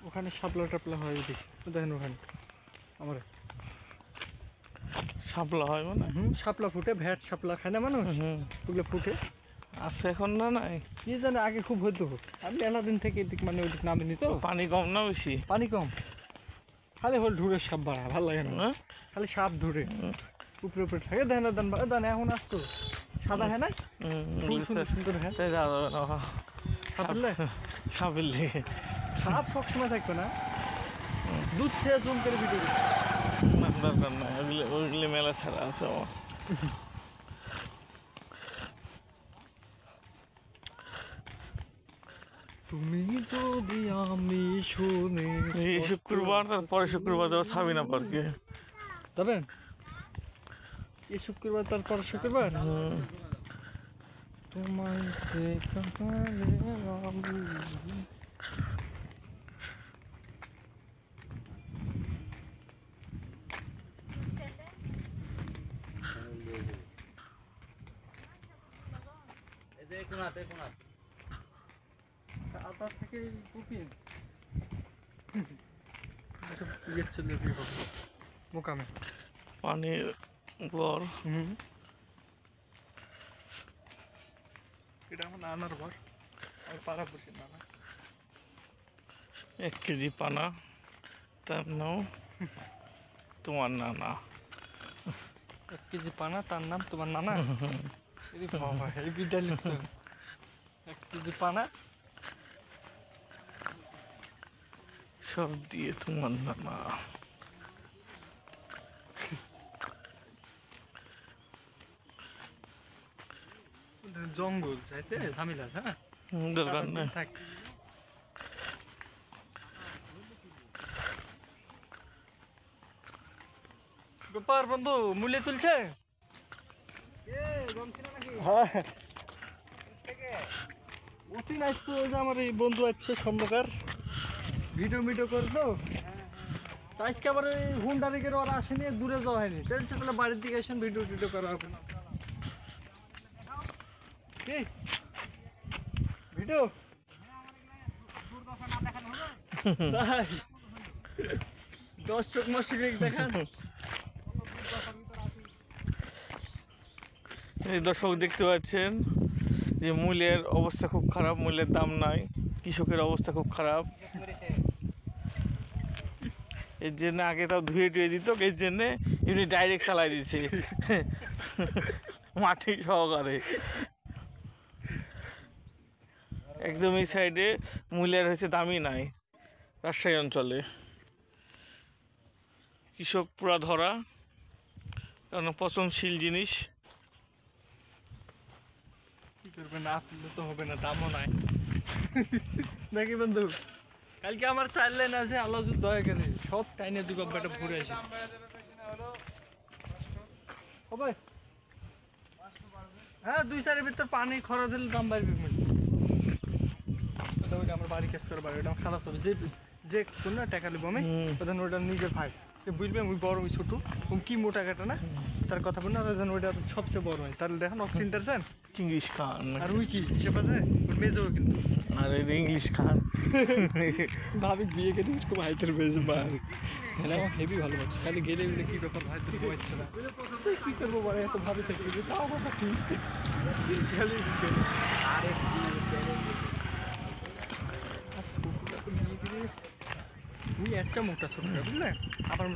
ওখানে শাপলা টাপলা হয় দেখি দেখেন ওখানে আমার শাপলা হয় মানে শাপলা ফুটে ভ্যাট শাপলা খায় না মানুষ ওগুলো ফুটে আছে এখন না নাই কি জানে আগে খুব হইতো আমি মেলা দিন থেকে এদিক মানে ওইদিক নামিনি তো পানি কম না বেশি পানি কম খালি হল ঢুরে সাপ বাড়া ভালো লাগে না খালি সাপ ঢুরে উপরে উপরে থাকে দেন দেন এখন আসতো সাদা হ্যাঁ নাই খুব সুন্দর সুন্দর হ্যাঁ তাই যাওয়া যাবে না সাপলে সাপের লেগে সাপ সবসময় থাকবে না দুধ খেয়ে জুম করে ভিডিও না দরকার নাই ওইগুলো মেলা ছাড়া আছে আমার তুমি যদি আমি শুনে এই শুক্রবার তারপরে শুক্রবার যাবো সাবিনা পার্কে যাবেন এই শুক্রবার তারপর শুক্রবার তোমায় সে আদা থেকে কুকিং ইয়ে চলে মোকামে পানির ঘর এটা আমার নানার ঘর আর পাড়া পড়ছি নানা 1 কেজি পানা তার নাম তোমার নানা 1 কেজি পানা তার নাম তোমার নানা এই বিদ্যালয় 1 কেজি পানা সব দিয়ে তোমার নানা জঙ্গল চাইতে ঝামেলা হ্যাঁ দরকার নেই ব্যাপার বন্ধু মূল্য তুলছে অতি নাইস তো আমার এই বন্ধু আছে সম্মুখার ভিডিও করতো আজকে আবার এই হুন্ডা দিকে ওরা আসেনি দূরে যাওয়া হয়নি টেনশন করলে বাড়ির দিকে আসেন ভিডিও করা হবে কি ভিডিও তাই 10 চোখ মশিকে দেখান এই দর্শক দেখতে পাচ্ছেন যে মূল্যের অবস্থা খুব খারাপ মূল্যের দাম নাই কৃষকের অবস্থা খুব খারাপ এর জন্য আগে তাও ধুয়ে টুয়ে দিত এর জন্যে এমনি ডাইরেক্ট চালাই দিচ্ছে মাটি সহকারে একদম এই সাইডে মূল্যের হচ্ছে দামই নাই রাজশাহী অঞ্চলে কৃষক পুরা ধরা কারণ পচনশীল জিনিস কি করবে না তুললে তো হবে না দামও নাই নাকি বন্ধু কালকে আমার চাইলে না আছে আল্লাহ যদি দয়া করে সব টাইনে দু গব্বাটা ঘুরে আসে হবে হ্যাঁ 2-4 ভিতর পানি খরা দিলে দাম বাড়বে ওইটা আমার বাড়ি কেস করে বাড়ি ওটা খারাপ হবে যে কোন না টাকা নেবো আমি ওটা ওটা নিজের ভাই বুঝবে ওই বড় ওই ছোট কি মোটা কাটা না তার কথা বল না ওইটা সবচেয়ে বড় হয় তাহলে দেখেন অক্সিজেন টারছেন চিঙ্গিস খান আর ওই কি হিসেব আছে ওর মেজও কিন্তু আর ইংলিশ খান ভাবি বিয়ে করে এরকম হাইতের বেশ ভাই হ্যাঁ হেভি ভালোবাসি খালি গেলে বলে কি ব্যাপার হাইতের বইছে না কি করবো বলে এত ভাবি থেকে তাও কথা কি খালি আরে তুই একটা মোটা ছোট বুঝলে আমার